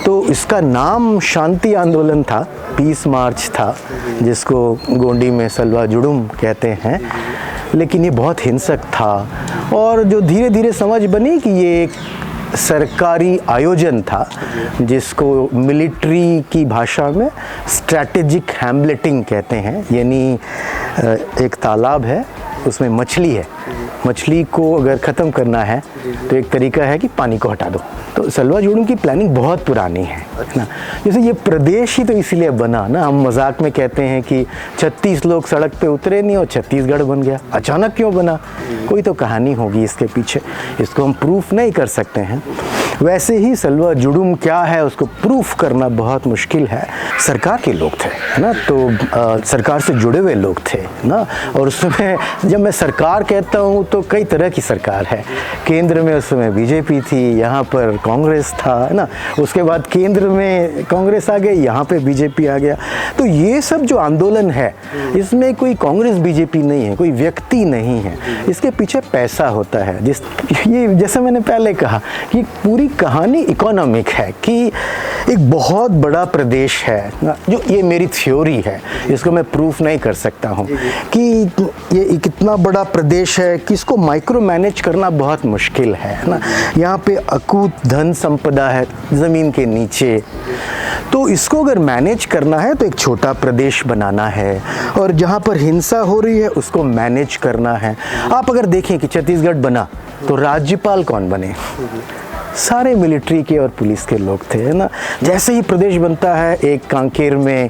तो इसका नाम शांति आंदोलन था, पीस मार्च था, जिसको गोंडी में सलवा जुडुम कहते हैं। लेकिन ये बहुत हिंसक था और जो धीरे धीरे समझ बनी कि ये एक सरकारी आयोजन था, जिसको मिलिट्री की भाषा में स्ट्रैटेजिक हैमलेटिंग कहते हैं। यानी एक तालाब है, उसमें मछली है, मछली को अगर ख़त्म करना है तो एक तरीका है कि पानी को हटा दो। तो सलवा जुडुम की प्लानिंग बहुत पुरानी है ना। जैसे ये प्रदेश ही तो इसीलिए बना ना, हम मजाक में कहते हैं कि 36 लोग सड़क पे उतरे नहीं और छत्तीसगढ़ बन गया। अचानक क्यों बना? कोई तो कहानी होगी इसके पीछे, इसको हम प्रूफ नहीं कर सकते हैं। वैसे ही सलवा जुडुम क्या है उसको प्रूफ करना बहुत मुश्किल है। सरकार के लोग थे ना, तो सरकार से जुड़े हुए लोग थे ना। और उसमें जब मैं सरकार कहता हूँ तो कई तरह की सरकार है। केंद्र में उस समय बीजेपी थी, यहाँ पर कांग्रेस था ना। उसके बाद केंद्र में कांग्रेस आ गई, यहाँ पे बीजेपी आ गया। तो ये सब जो आंदोलन है इसमें कोई कांग्रेस बीजेपी नहीं है, कोई व्यक्ति नहीं है, इसके पीछे पैसा होता है। ये जैसे मैंने पहले कहा कि पूरी कहानी इकोनॉमिक है कि एक बहुत बड़ा प्रदेश है ना, जो ये मेरी थ्योरी है, इसको मैं प्रूफ नहीं कर सकता हूँ कि ये कितना बड़ा प्रदेश है कि इसको माइक्रो मैनेज करना बहुत मुश्किल है ना। यहाँ पे अकूत धन संपदा है ज़मीन के नीचे, तो इसको अगर मैनेज करना है तो एक छोटा प्रदेश बनाना है और जहाँ पर हिंसा हो रही है उसको मैनेज करना है। आप अगर देखें कि छत्तीसगढ़ बना तो राज्यपाल कौन बने? सारे मिलिट्री के और पुलिस के लोग थे, है ना। जैसे ही प्रदेश बनता है, एक कांकेर में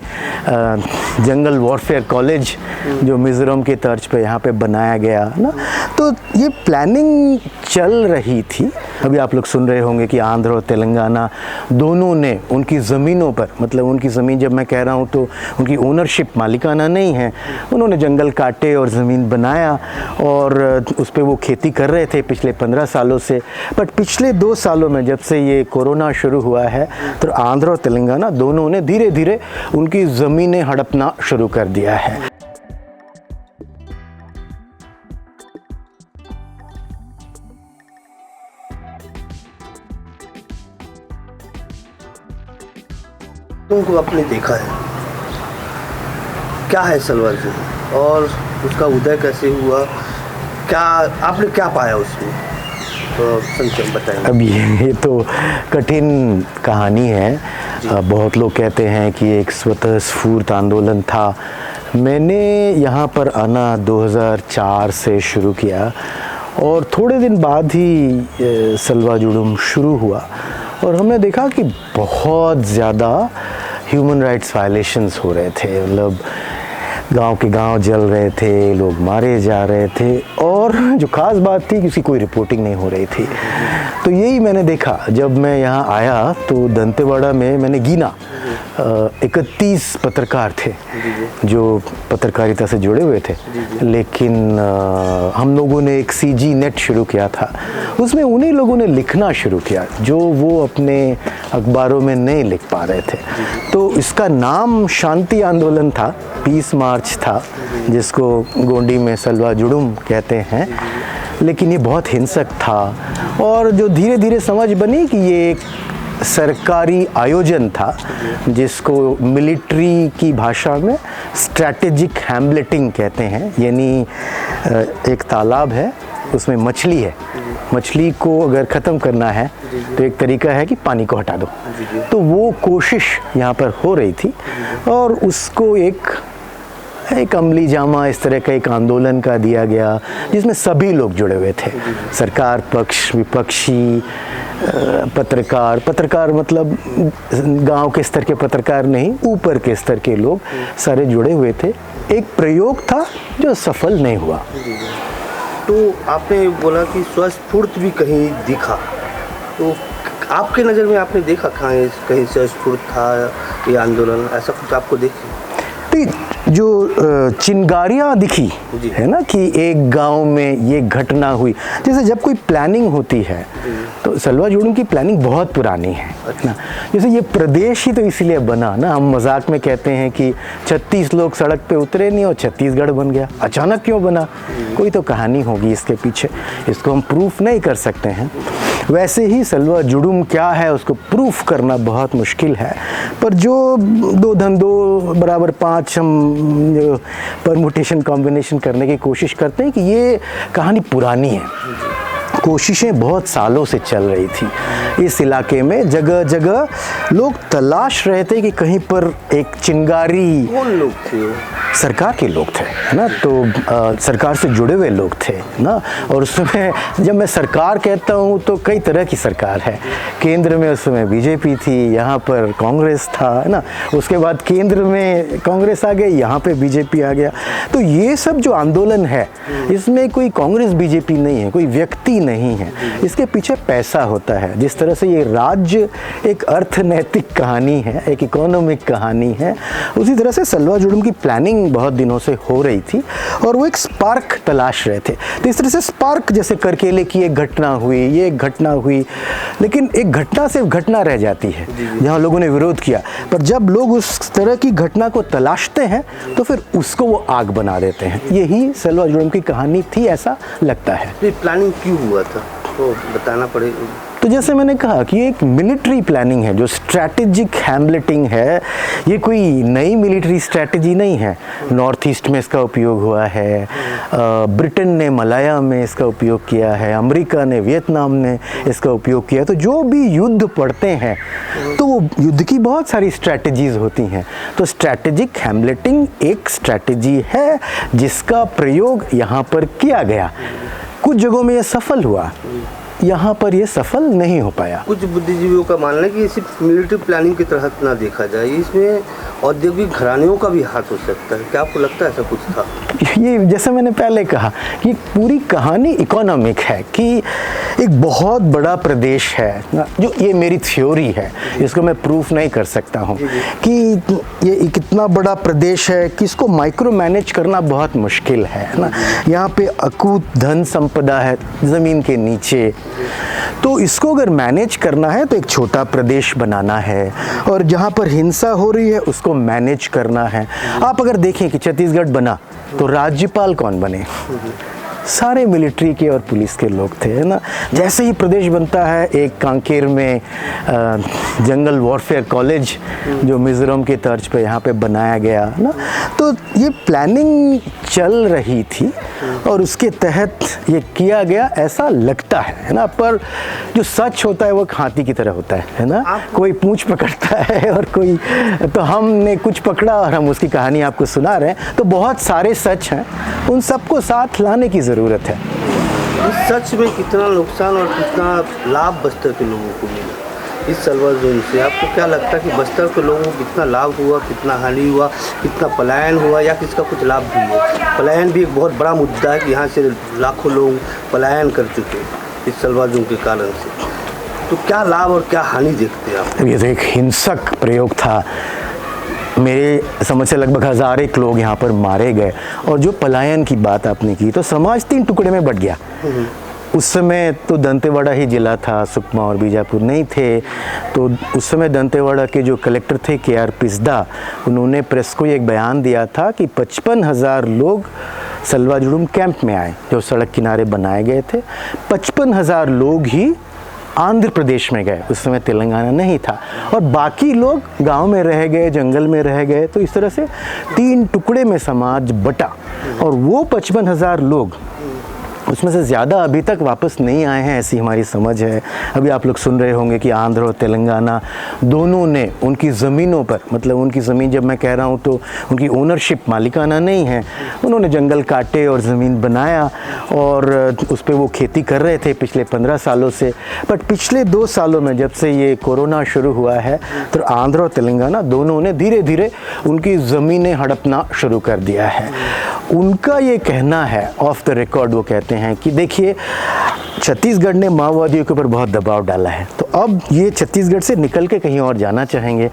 जंगल वॉरफेयर कॉलेज जो मिज़ोरम के तर्ज पे यहाँ पे बनाया गया ना, तो ये प्लानिंग चल रही थी। अभी आप लोग सुन रहे होंगे कि आंध्र और तेलंगाना दोनों ने उनकी ज़मीनों पर, मतलब उनकी ज़मीन जब मैं कह रहा हूँ तो उनकी ओनरशिप मालिकाना नहीं है, उन्होंने जंगल काटे और ज़मीन बनाया और उस पर वो खेती कर रहे थे पिछले 15 सालों से। बट पिछले 2 सालों में जब से ये कोरोना शुरू हुआ है तो आंध्र और तेलंगाना दोनों ने धीरे धीरे उनकी ज़मीनें हड़पना शुरू कर दिया है। को आपने देखा है, क्या है सलवा जुडुम और उसका उदय कैसे हुआ, क्या आपने क्या पाया उसमें, तो संक्षेप बताएं। अब ये तो कठिन कहानी है। बहुत लोग कहते हैं कि एक स्वतः स्फूर्त आंदोलन था। मैंने यहाँ पर आना 2004 से शुरू किया और थोड़े दिन बाद ही सलवा जुडुम शुरू हुआ और हमने देखा कि बहुत ज़्यादा ह्यूमन राइट्स वायलेशंस हो रहे थे। मतलब गांव के गांव जल रहे थे, लोग मारे जा रहे थे और जो ख़ास बात थी कि उसकी कोई रिपोर्टिंग नहीं हो रही थी। तो यही मैंने देखा जब मैं यहाँ आया तो दंतेवाड़ा में मैंने गिना 31 पत्रकार थे जो पत्रकारिता से जुड़े हुए थे। लेकिन हम लोगों ने एक CG नेट शुरू किया था, उसमें उन्हीं लोगों ने लिखना शुरू किया जो वो अपने अखबारों में नहीं लिख पा रहे थे। तो इसका नाम शांति आंदोलन था, पीस मार्च था, जिसको गोंडी में सलवा जुडुम कहते हैं। लेकिन ये बहुत हिंसक था और जो धीरे धीरे समझ बनी कि ये एक सरकारी आयोजन था, जिसको मिलिट्री की भाषा में स्ट्रैटेजिक हैमलेटिंग कहते हैं। यानी एक तालाब है, उसमें मछली है, मछली को अगर ख़त्म करना है तो एक तरीका है कि पानी को हटा दो। तो वो कोशिश यहाँ पर हो रही थी और उसको एक अमली जामा इस तरह का एक आंदोलन का दिया गया जिसमें सभी लोग जुड़े हुए थे, सरकार पक्ष, विपक्षी, पत्रकार मतलब गांव के स्तर के पत्रकार नहीं, ऊपर के स्तर के लोग सारे जुड़े हुए थे। एक प्रयोग था जो सफल नहीं हुआ। तो आपने बोला कि स्वस्फूर्त भी कहीं दिखा, तो आपके नज़र में आपने देखा कहीं स्वस्फूर्त था ये आंदोलन, ऐसा कुछ आपको देखे? जो चिंगारियाँ दिखी है ना कि एक गांव में ये घटना हुई, जैसे जब कोई प्लानिंग होती है तो सलवा जुडुम की प्लानिंग बहुत पुरानी है ना। जैसे ये प्रदेश ही तो इसीलिए बना ना, हम मजाक में कहते हैं कि 36 लोग सड़क पे उतरे नहीं और छत्तीसगढ़ बन गया। अचानक क्यों बना? कोई तो कहानी होगी इसके पीछे, इसको हम प्रूफ नहीं कर सकते हैं। वैसे ही सलवा जुडुम क्या है उसको प्रूफ करना बहुत मुश्किल है। पर जो 2 धन 2 बराबर 5 हम जो परमुटेशन कॉम्बिनेशन करने की कोशिश करते हैं कि ये कहानी पुरानी है, कोशिशें बहुत सालों से चल रही थी। इस इलाके में जगह जगह लोग तलाश रहे थे कि कहीं पर एक चिंगारी। कौन लोग थे वो? सरकार के लोग थे, है ना। तो सरकार से जुड़े हुए लोग थे ना। और उसमें जब मैं सरकार कहता हूँ तो कई तरह की सरकार है। केंद्र में उस समय बीजेपी थी, यहाँ पर कांग्रेस था, है ना। उसके बाद केंद्र में कांग्रेस आ गई, यहाँ पे बीजेपी आ गया। तो ये सब जो आंदोलन है इसमें कोई कांग्रेस बीजेपी नहीं है, कोई व्यक्ति नहीं है, इसके पीछे पैसा होता है। जिस तरह से ये राज्य एक अर्थनैतिक कहानी है, एक इकोनॉमिक कहानी है, उसी तरह से सलवा जुडुम की प्लानिंग बहुत दिनों से हो रही थी और वो एक स्पार्क तलाश रहे थे। तो इस तरह से स्पार्क जैसे करकेले की एक घटना हुई, ये एक घटना हुई, लेकिन एक घटना सिर्फ घटना रह जाती है जहाँ लोगों ने विरोध किया। पर जब लोग उस तरह की घटना को तलाशते हैं तो फिर उसको वो आग बना देते हैं। यही सलवा जुडुम की कहानी थी, ऐसा लगता है। ये प्लानिंग क्यों हुआ था तो बताना पड़ेगा। तो जैसे मैंने कहा कि एक मिलिट्री प्लानिंग है, जो स्ट्रैटेजिक हैमलेटिंग है। ये कोई नई मिलिट्री स्ट्रैटेजी नहीं है। नॉर्थ ईस्ट में इसका उपयोग हुआ है, ब्रिटेन ने मलाया में इसका उपयोग किया है, अमेरिका ने वियतनाम ने इसका उपयोग किया। तो जो भी युद्ध पड़ते हैं तो वो युद्ध की बहुत सारी स्ट्रैटेजीज होती हैं। तो स्ट्रैटेजिक हैमलेटिंग एक स्ट्रैटेजी है जिसका प्रयोग यहाँ पर किया गया। कुछ जगहों में ये सफल हुआ, यहाँ पर ये सफल नहीं हो पाया। कुछ बुद्धिजीवियों का मानना है कि सिर्फ मिलिट्री प्लानिंग के तहत ना देखा जाए, इसमें औद्योगिक घरानों का भी हाथ हो सकता है। क्या आपको लगता है ऐसा कुछ था? ये जैसे मैंने पहले कहा कि पूरी कहानी इकोनॉमिक है कि एक बहुत बड़ा प्रदेश है, जो ये मेरी थ्योरी है, इसको मैं प्रूफ नहीं कर सकता हूँ कि ये कितना बड़ा प्रदेश है कि इसको माइक्रो मैनेज करना बहुत मुश्किल है ना। यहाँ पे अकूत धन संपदा है ज़मीन के नीचे, तो इसको अगर मैनेज करना है तो एक छोटा प्रदेश बनाना है और जहाँ पर हिंसा हो रही है उसको मैनेज करना है। आप अगर देखें कि छत्तीसगढ़ बना तो राज्यपाल कौन बने? सारे मिलिट्री के और पुलिस के लोग थे, है ना। जैसे ही प्रदेश बनता है, एक कांकेर में जंगल वॉरफेयर कॉलेज जो मिज़ोरम के तर्ज पे यहाँ पे बनाया गया ना। तो ये प्लानिंग चल रही थी और उसके तहत ये किया गया ऐसा लगता है ना। पर जो सच होता है वो हाथी की तरह होता है ना। कोई पूंछ पकड़ता है और कोई, तो हमने कुछ पकड़ा और हम उसकी कहानी आपको सुना रहे हैं। तो बहुत सारे सच हैं, उन सबको साथ लाने की ज़रूरत है। इस सच में कितना नुकसान और कितना लाभ बस्तर के लोगों को मिला इस सलवा जोन से? आपको क्या लगता है कि बस्तर के लोगों को कितना लाभ हुआ, कितना हानि हुआ, कितना पलायन हुआ या किसका कुछ लाभ भी हुआ? पलायन भी एक बहुत बड़ा मुद्दा है कि यहाँ से लाखों लोग पलायन कर चुके इस सलवा जोन के कारण से। तो क्या लाभ और क्या हानि देखते हैं आप? ये तो एक हिंसक प्रयोग था। मेरे समझ से लगभग 1001 लोग यहाँ पर मारे गए। और जो पलायन की बात आपने की, तो समाज 3 टुकड़े में बट गया। उस समय तो दंतेवाड़ा ही जिला था, सुकमा और बीजापुर नहीं थे। तो उस समय दंतेवाड़ा के जो कलेक्टर थे KR पिस्दा, उन्होंने प्रेस को एक बयान दिया था कि 55,000 लोग सलवा जुडुम कैंप में आए जो सड़क किनारे बनाए गए थे। 55,000 लोग ही आंध्र प्रदेश में गए, उस समय तेलंगाना नहीं था, और बाकी लोग गांव में रह गए, जंगल में रह गए। तो इस तरह से 3 टुकड़े में समाज बटा और वो 55,000 लोग, उसमें से ज़्यादा अभी तक वापस नहीं आए हैं, ऐसी हमारी समझ है। अभी आप लोग सुन रहे होंगे कि आंध्र और तेलंगाना दोनों ने उनकी ज़मीनों पर, मतलब उनकी ज़मीन जब मैं कह रहा हूँ तो उनकी ओनरशिप मालिकाना नहीं है, उन्होंने जंगल काटे और ज़मीन बनाया और उस पर वो खेती कर रहे थे पिछले 15 सालों से। बट पिछले 2 सालों में जब से ये कोरोना शुरू हुआ है तो आंध्र और तेलंगाना दोनों ने धीरे धीरे उनकी ज़मीनें हड़पना शुरू कर दिया है। उनका ये कहना है, ऑफ द रिकॉर्ड वो कहते हैं कि देखिए छत्तीसगढ़ ने माओवादियों के ऊपर बहुत दबाव डाला है, तो अब ये छत्तीसगढ़ से निकल के कहीं और जाना चाहेंगे।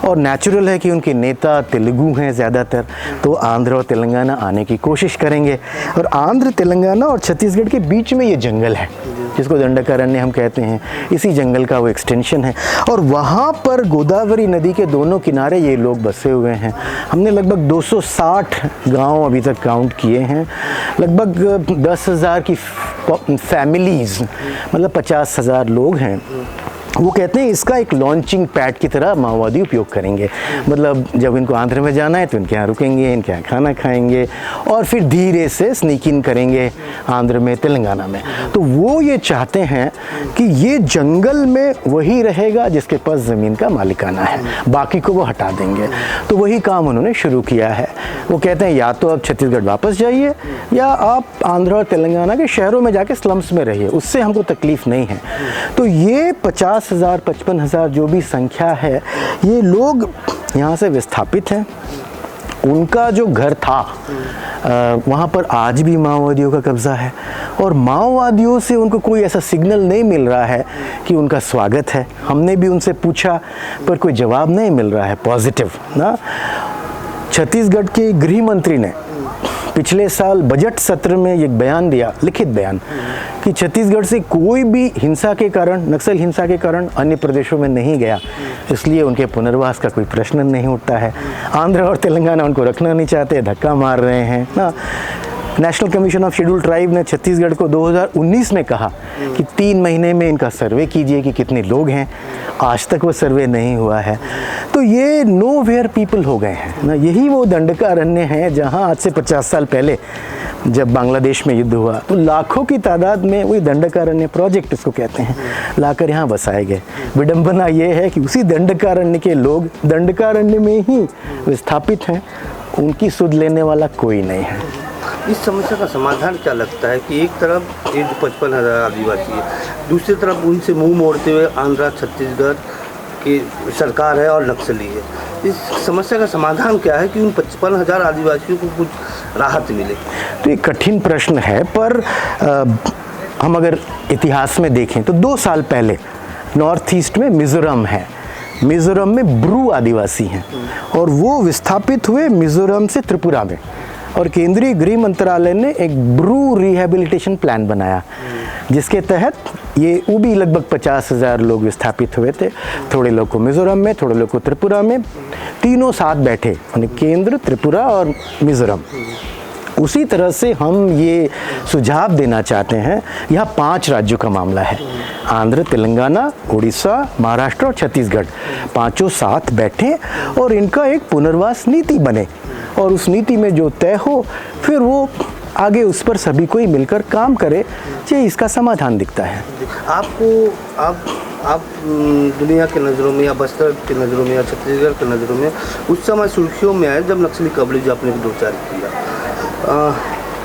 और नेचुरल है कि उनके नेता तेलुगु हैं ज़्यादातर, तो आंध्र और तेलंगाना आने की कोशिश करेंगे। और आंध्र, तेलंगाना और छत्तीसगढ़ के बीच में ये जंगल है जिसको दंडकारण्य हम कहते हैं, इसी जंगल का वो एक्सटेंशन है। और वहाँ पर गोदावरी नदी के दोनों किनारे ये लोग बसे हुए हैं। हमने लगभग 260 गांव अभी तक काउंट किए हैं। लगभग 10,000 की फैमिलीज़, मतलब 50,000 लोग हैं, वो कहते हैं इसका एक लॉन्चिंग पैड की तरह माओवादी उपयोग करेंगे। मतलब जब इनको आंध्र में जाना है तो इनके यहाँ रुकेंगे, इनके यहाँ खाना खाएंगे और फिर धीरे से स्नीक इन करेंगे आंध्र में, तेलंगाना में। तो वो ये चाहते हैं कि ये जंगल में वही रहेगा जिसके पास ज़मीन का मालिकाना है, बाकी को वो हटा देंगे। तो वही काम उन्होंने शुरू किया है। वो कहते हैं या तो आप छत्तीसगढ़ वापस जाइए या आप आंध्र और तेलंगाना के शहरों में जाके स्लम्स में रहिए, उससे हमको तकलीफ़ नहीं है। तो ये 50,000 55,000 जो भी संख्या है, ये लोग यहाँ से विस्थापित हैं। उनका जो घर था वहाँ पर आज भी माओवादियों का कब्ज़ा है और माओवादियों से उनको कोई ऐसा सिग्नल नहीं मिल रहा है कि उनका स्वागत है। हमने भी उनसे पूछा पर कोई जवाब नहीं मिल रहा है पॉजिटिव ना। छत्तीसगढ़ के गृह मंत्री ने पिछले साल बजट सत्र में एक बयान दिया, लिखित बयान, कि छत्तीसगढ़ से कोई भी हिंसा के कारण, नक्सल हिंसा के कारण अन्य प्रदेशों में नहीं गया, इसलिए उनके पुनर्वास का कोई प्रश्न नहीं उठता है। आंध्र और तेलंगाना उनको रखना नहीं चाहते, धक्का मार रहे हैं ना। National commission of scheduled tribe ने छत्तीसगढ़ को 2019 में कहा कि 3 महीने में इनका सर्वे कीजिए कि कितने लोग हैं। आज तक वो सर्वे नहीं हुआ है। तो ये नो वेयर पीपल हो गए हैं ना। यही वो दंडकारण्य है जहाँ आज से 50 साल पहले जब बांग्लादेश में युद्ध हुआ तो लाखों की तादाद में वही दंडकारण्य प्रोजेक्ट इसको कहते हैं लाकर यहाँ बसाए गए। विडंबना ये है कि उसी दंडकारण्य के लोग दंडकारण्य में ही विस्थापित हैं, उनकी सुध लेने वाला कोई नहीं है। इस समस्या का समाधान क्या लगता है कि एक तरफ ये 55,000 आदिवासी है, दूसरी तरफ उनसे मुंह मोड़ते हुए आंध्र छत्तीसगढ़ की सरकार है और नक्सली है। इस समस्या का समाधान क्या है कि उन 55,000 आदिवासियों को कुछ राहत मिले? तो ये कठिन प्रश्न है, पर हम अगर इतिहास में देखें तो 2 साल पहले नॉर्थ ईस्ट में मिज़ोरम है। मिज़ोरम में ब्रू आदिवासी हैं और वो विस्थापित हुए मिज़ोरम से त्रिपुरा में, और केंद्रीय गृह मंत्रालय ने एक ब्रू रिहैबिलिटेशन प्लान बनाया जिसके तहत वो भी लगभग 50,000 लोग विस्थापित हुए थे। थोड़े लोग को मिज़ोरम में, थोड़े लोग को त्रिपुरा में, तीनों साथ बैठे, यानी केंद्र, त्रिपुरा और मिज़ोरम। उसी तरह से हम ये सुझाव देना चाहते हैं। यहाँ 5 राज्यों का मामला है, आंध्र, तेलंगाना, उड़ीसा, महाराष्ट्र और छत्तीसगढ़। पांचों साथ बैठें और इनका एक पुनर्वास नीति बने और उस नीति में जो तय हो फिर वो आगे उस पर सभी को ही मिलकर काम करे, ये इसका समाधान दिखता है। आप दुनिया के नज़रों में या बस्तर की नज़रों में या छत्तीसगढ़ की नज़रों में उस समय सुर्खियों में आए जब नक्सली कवरेज आपने 2-4 किया।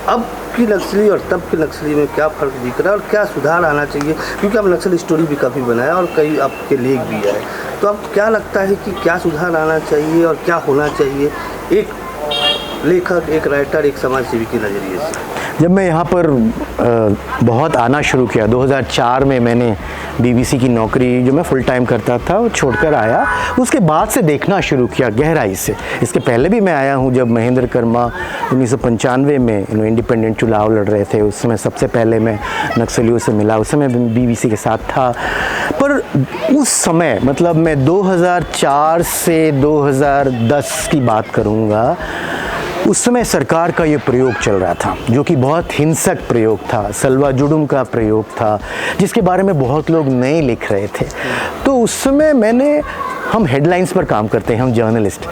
अब की नक्सली और तब की नक्सली में क्या फ़र्क दिख रहा है और क्या सुधार आना चाहिए? क्योंकि आप नक्सल स्टोरी भी काफ़ी बनाया और कई आपके लेख भी आए, तो आपको क्या लगता है कि क्या सुधार आना चाहिए और क्या होना चाहिए एक लेखक, एक राइटर, एक समाजसेवी के नज़रिए से? जब मैं यहाँ पर बहुत आना शुरू किया 2004 में, मैंने बीबीसी की नौकरी जो मैं फुल टाइम करता था वो छोड़कर आया। उसके बाद से देखना शुरू किया गहराई से। इसके पहले भी मैं आया हूँ जब महेंद्र कर्मा 1995 में इंडिपेंडेंट चुनाव लड़ रहे थे, उस समय सबसे पहले मैं नक्सलियों से मिला, उस समय बीबीसी के साथ था। पर उस समय मतलब मैं 2004 से 2010 की बात करूँगा, उस समय सरकार का ये प्रयोग चल रहा था जो कि बहुत हिंसक प्रयोग था, सलवा जुडुम का प्रयोग था, जिसके बारे में बहुत लोग नहीं लिख रहे थे। तो उस समय हम हेडलाइंस पर काम करते हैं, हम जर्नलिस्ट,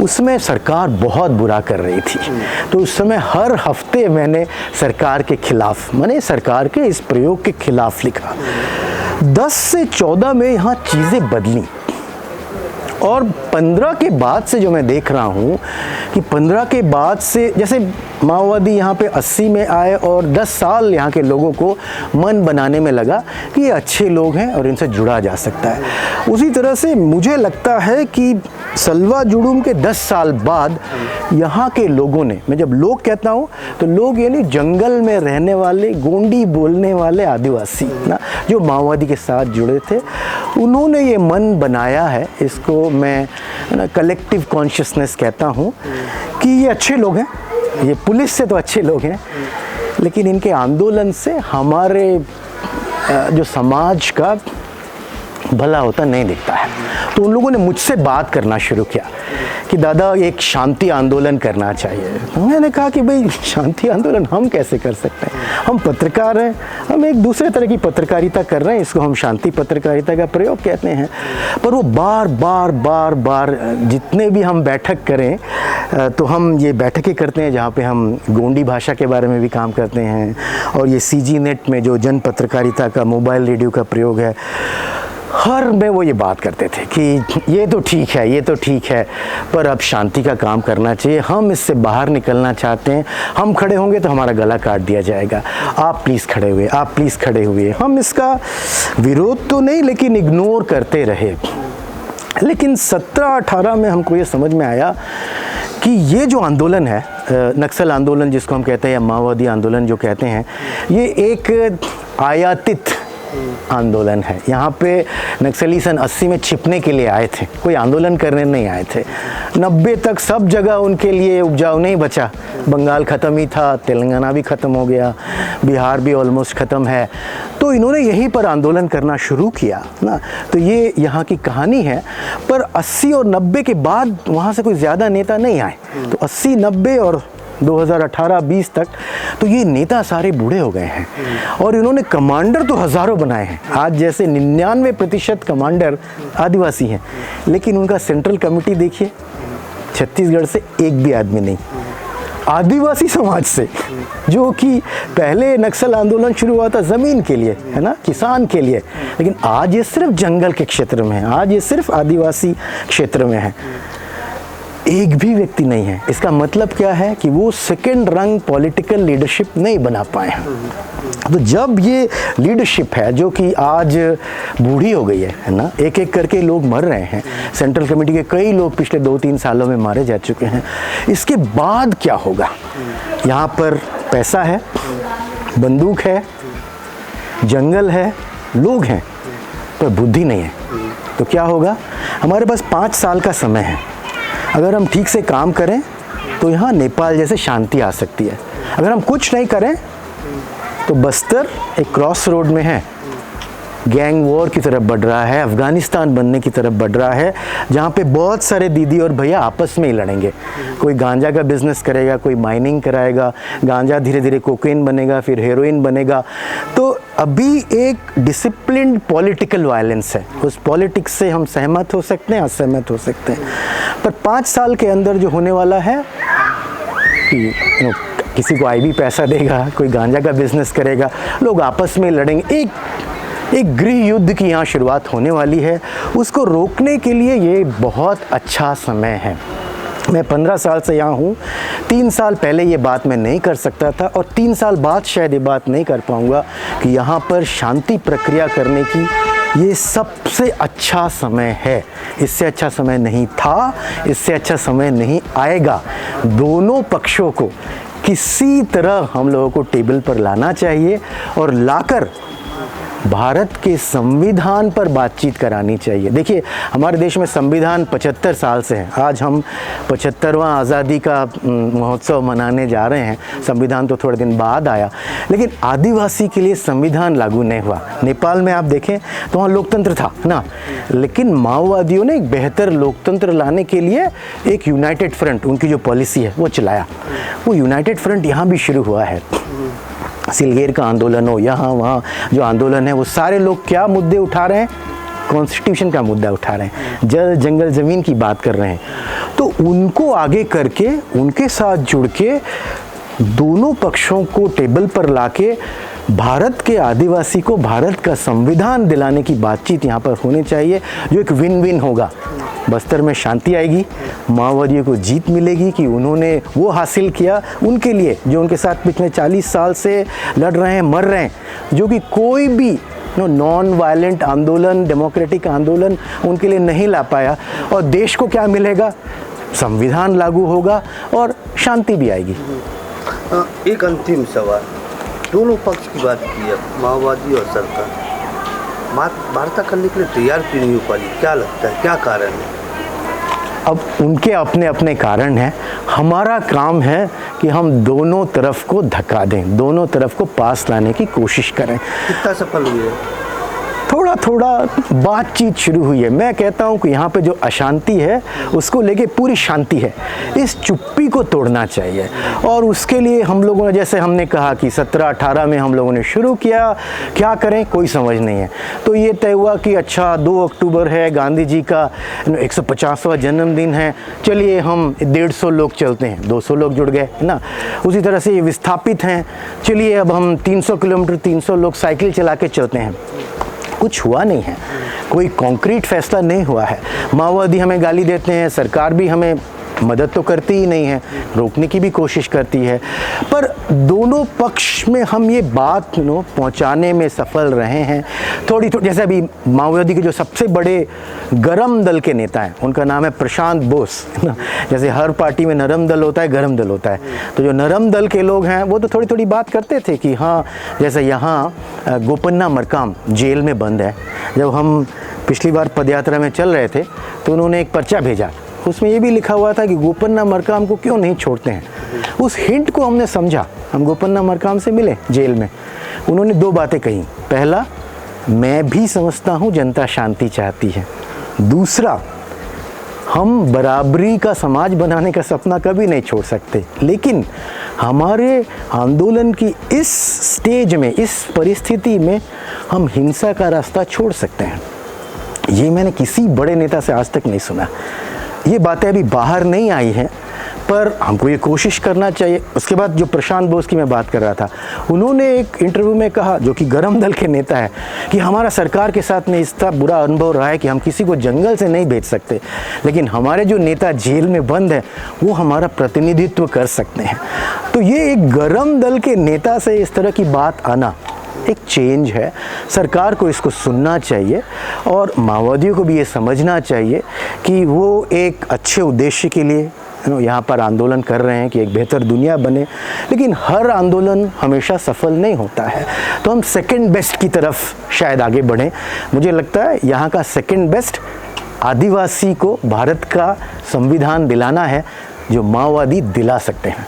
उसमें सरकार बहुत बुरा कर रही थी। तो उस समय हर हफ्ते मैंने सरकार के खिलाफ, माने सरकार के इस प्रयोग के खिलाफ लिखा। 10 से 14 में यहाँ चीज़ें बदली और 15 के बाद से जो मैं देख रहा हूँ कि 15 के बाद से जैसे माओवादी यहाँ पे 80 में आए और 10 साल यहाँ के लोगों को मन बनाने में लगा कि ये अच्छे लोग हैं और इनसे जुड़ा जा सकता है। उसी तरह से मुझे लगता है कि सलवा जुडुम के 10 साल बाद यहाँ के लोगों ने, मैं जब लोग कहता हूँ तो लोग यानी जंगल में रहने वाले, गोंडी बोलने वाले आदिवासी ना, जो माओवादी के साथ जुड़े थे, उन्होंने ये मन बनाया है, इसको मैं कलेक्टिव कॉन्शियसनेस कहता हूँ, कि ये अच्छे लोग हैं, ये पुलिस से तो अच्छे लोग हैं, लेकिन इनके आंदोलन से हमारे जो समाज का भला होता नहीं दिखता है। तो उन लोगों ने मुझसे बात करना शुरू किया कि दादा एक शांति आंदोलन करना चाहिए। तो मैंने कहा कि भाई शांति आंदोलन हम कैसे कर सकते हैं, हम पत्रकार हैं, हम एक दूसरे तरह की पत्रकारिता कर रहे हैं, इसको हम शांति पत्रकारिता का प्रयोग कहते हैं। पर वो बार बार जितने भी हम बैठक करें, तो हम ये बैठकें करते हैं जहाँ पे हम गोंडी भाषा के बारे में भी काम करते हैं, और ये CG नेट में जो जन पत्रकारिता का मोबाइल रेडियो का प्रयोग है, हर में वो ये बात करते थे कि ये तो ठीक है, पर अब शांति का काम करना चाहिए, हम इससे बाहर निकलना चाहते हैं, हम खड़े होंगे तो हमारा गला काट दिया जाएगा, आप प्लीज़ खड़े हुए। हम इसका विरोध तो नहीं, लेकिन इग्नोर करते रहे। लेकिन 17-18 में हमको ये समझ में आया कि ये जो आंदोलन है, नक्सल आंदोलन जिसको हम कहते हैं, या माओवादी आंदोलन जो कहते हैं, ये एक आयातित आंदोलन है। यहाँ पे नक्सली सन 80 में छिपने के लिए आए थे, कोई आंदोलन करने नहीं आए थे। 90 तक सब जगह उनके लिए उपजाऊ नहीं बचा, बंगाल ख़त्म ही था, तेलंगाना भी ख़त्म हो गया, बिहार भी ऑलमोस्ट ख़त्म है, तो इन्होंने यहीं पर आंदोलन करना शुरू किया ना। तो ये यहाँ की कहानी है। पर 80 और 90 के बाद वहाँ से कोई ज़्यादा नेता नहीं आए, तो 80, 90 और 2018-20 तक तो ये नेता सारे बूढ़े हो गए हैं, और इन्होंने कमांडर तो हज़ारों बनाए हैं। आज जैसे 99% कमांडर आदिवासी हैं, लेकिन उनका सेंट्रल कमेटी देखिए, छत्तीसगढ़ से एक भी आदमी नहीं, आदिवासी समाज से, जो कि पहले नक्सल आंदोलन शुरू हुआ था ज़मीन के लिए, है ना, किसान के लिए, लेकिन आज ये सिर्फ जंगल के क्षेत्र में है, आज ये सिर्फ आदिवासी क्षेत्र में है, एक भी व्यक्ति नहीं है। इसका मतलब क्या है कि वो सेकेंड रंग पॉलिटिकल लीडरशिप नहीं बना पाए हैं। तो जब ये लीडरशिप है जो कि आज बूढ़ी हो गई है ना, एक एक करके लोग मर रहे हैं, सेंट्रल कमेटी के कई लोग पिछले 2-3 सालों में मारे जा चुके हैं, इसके बाद क्या होगा? यहाँ पर पैसा है, बंदूक है, जंगल है, लोग हैं, पर बुद्धि नहीं है। तो क्या होगा? हमारे पास 5 साल का समय है, अगर हम ठीक से काम करें तो यहाँ नेपाल जैसे शांति आ सकती है। अगर हम कुछ नहीं करें तो बस्तर एक क्रॉस रोड में है, गैंग वॉर की तरफ बढ़ रहा है, अफ़गानिस्तान बनने की तरफ बढ़ रहा है, जहाँ पे बहुत सारे दीदी और भैया आपस में ही लड़ेंगे। कोई गांजा का बिजनेस करेगा, कोई माइनिंग कराएगा, गांजा धीरे धीरे कोकेन बनेगा, फिर हेरोइन बनेगा। तो अभी एक डिसिप्लिन्ड पॉलिटिकल वायलेंस है, उस पॉलिटिक्स से हम सहमत हो सकते हैं, असहमत हो सकते हैं, पर 5 साल के अंदर जो होने वाला है कि किसी को IB पैसा देगा, कोई गांजा का बिजनेस करेगा, लोग आपस में लड़ेंगे, एक गृह युद्ध की यहाँ शुरुआत होने वाली है। उसको रोकने के लिए ये बहुत अच्छा समय है। मैं 15 साल से यहाँ हूँ, 3 साल पहले ये बात मैं नहीं कर सकता था, और 3 साल बाद शायद ये बात नहीं कर पाऊँगा कि यहाँ पर शांति प्रक्रिया करने की ये सबसे अच्छा समय है। इससे अच्छा समय नहीं था, इससे अच्छा समय नहीं आएगा। दोनों पक्षों को किसी तरह हम लोगों को टेबल पर लाना चाहिए और लाकर भारत के संविधान पर बातचीत करानी चाहिए। देखिए, हमारे देश में संविधान 75 साल से है, आज हम 75वां आज़ादी का महोत्सव मनाने जा रहे हैं। संविधान तो थोड़े दिन बाद आया, लेकिन आदिवासी के लिए संविधान लागू नहीं हुआ। नेपाल में आप देखें तो वहाँ लोकतंत्र था ना, लेकिन माओवादियों ने एक बेहतर लोकतंत्र लाने के लिए एक यूनाइटेड फ्रंट, उनकी जो पॉलिसी है वो चलाया। वो यूनाइटेड फ्रंट यहाँ भी शुरू हुआ है। सिलगेर का आंदोलन हो, यहाँ वहाँ जो आंदोलन है, वो सारे लोग क्या मुद्दे उठा रहे हैं? कॉन्स्टिट्यूशन का मुद्दा उठा रहे हैं, जल जंगल ज़मीन की बात कर रहे हैं। तो उनको आगे करके, उनके साथ जुड़ के, दोनों पक्षों को टेबल पर लाके भारत के आदिवासी को भारत का संविधान दिलाने की बातचीत यहाँ पर होनी चाहिए, जो एक विन विन होगा। बस्तर में शांति आएगी, माओवादियों को जीत मिलेगी कि उन्होंने वो हासिल किया उनके लिए जो उनके साथ पिछले 40 साल से लड़ रहे हैं, मर रहे हैं, जो कि कोई भी नॉन वायलेंट आंदोलन, डेमोक्रेटिक आंदोलन उनके लिए नहीं ला पाया। और देश को क्या मिलेगा? संविधान लागू होगा और शांति भी आएगी। एक अंतिम सवाल, दोनों पक्ष की बात की है, माओवादी और सरकार, वार्ता करने के लिए तैयार क्यों नहीं हो पाई? क्या लगता है, क्या कारण है? अब उनके अपने अपने कारण हैं। हमारा काम है कि हम दोनों तरफ को धक्का दें, दोनों तरफ को पास लाने की कोशिश करें। कितना सफल हुए? थोड़ा थोड़ा थोड़ा बातचीत शुरू हुई है। मैं कहता हूँ कि यहाँ पे जो अशांति है उसको लेके पूरी शांति है। इस चुप्पी को तोड़ना चाहिए और उसके लिए हम लोगों ने, जैसे हमने कहा कि 17-18 में हम लोगों ने शुरू किया, क्या करें कोई समझ नहीं है। तो ये तय हुआ कि अच्छा 2 अक्टूबर है, गांधी जी का 150वां जन्मदिन है, चलिए हम 150 लोग चलते हैं। 200 लोग जुड़ गए है ना। उसी तरह से ये विस्थापित हैं, चलिए अब हम 300 किलोमीटर 300 लोग साइकिल चला के चलते हैं। कुछ हुआ नहीं है, कोई कॉन्क्रीट फैसला नहीं हुआ है। माओवादी हमें गाली देते हैं, सरकार भी हमें मदद तो करती ही नहीं है, रोकने की भी कोशिश करती है, पर दोनों पक्ष में हम ये बात पहुंचाने में सफल रहे हैं। थोड़ी जैसे अभी माओवादी के जो सबसे बड़े गरम दल के नेता हैं, उनका नाम है प्रशांत बोस ना। जैसे हर पार्टी में नरम दल होता है, गरम दल होता है, तो जो नरम दल के लोग हैं वो तो थोड़ी थोड़ी बात करते थे कि हाँ, जैसे यहाँ गोपन्ना मरकाम जेल में बंद है। जब हम पिछली बार पदयात्रा में चल रहे थे तो उन्होंने एक पर्चा भेजा, उसमें ये भी लिखा हुआ था कि गोपन्ना मरकाम को क्यों नहीं छोड़ते हैं। उस हिंट को हमने समझा, हम गोपन्ना मरकाम से मिले जेल में। उन्होंने 2 बातें कही। पहला, मैं भी समझता हूँ जनता शांति चाहती है। दूसरा, हम बराबरी का समाज बनाने का सपना कभी नहीं छोड़ सकते, लेकिन हमारे आंदोलन की इस स्टेज में, इस परिस्थिति में हम हिंसा का रास्ता छोड़ सकते हैं। ये मैंने किसी बड़े नेता से आज तक नहीं सुना। ये बातें अभी बाहर नहीं आई हैं, पर हमको ये कोशिश करना चाहिए। उसके बाद जो प्रशांत बोस की मैं बात कर रहा था, उन्होंने एक इंटरव्यू में कहा, जो कि गरम दल के नेता है, कि हमारा सरकार के साथ में इसका बुरा अनुभव रहा है कि हम किसी को जंगल से नहीं भेज सकते, लेकिन हमारे जो नेता जेल में बंद है वो हमारा प्रतिनिधित्व कर सकते हैं। तो ये एक गरम दल के नेता से इस तरह की बात आना एक चेंज है। सरकार को इसको सुनना चाहिए और माओवादियों को भी ये समझना चाहिए कि वो एक अच्छे उद्देश्य के लिए यहाँ पर आंदोलन कर रहे हैं कि एक बेहतर दुनिया बने, लेकिन हर आंदोलन हमेशा सफल नहीं होता है। तो हम सेकंड बेस्ट की तरफ शायद आगे बढ़ें। मुझे लगता है यहाँ का सेकंड बेस्ट आदिवासी को भारत का संविधान दिलाना है, जो माओवादी दिला सकते हैं।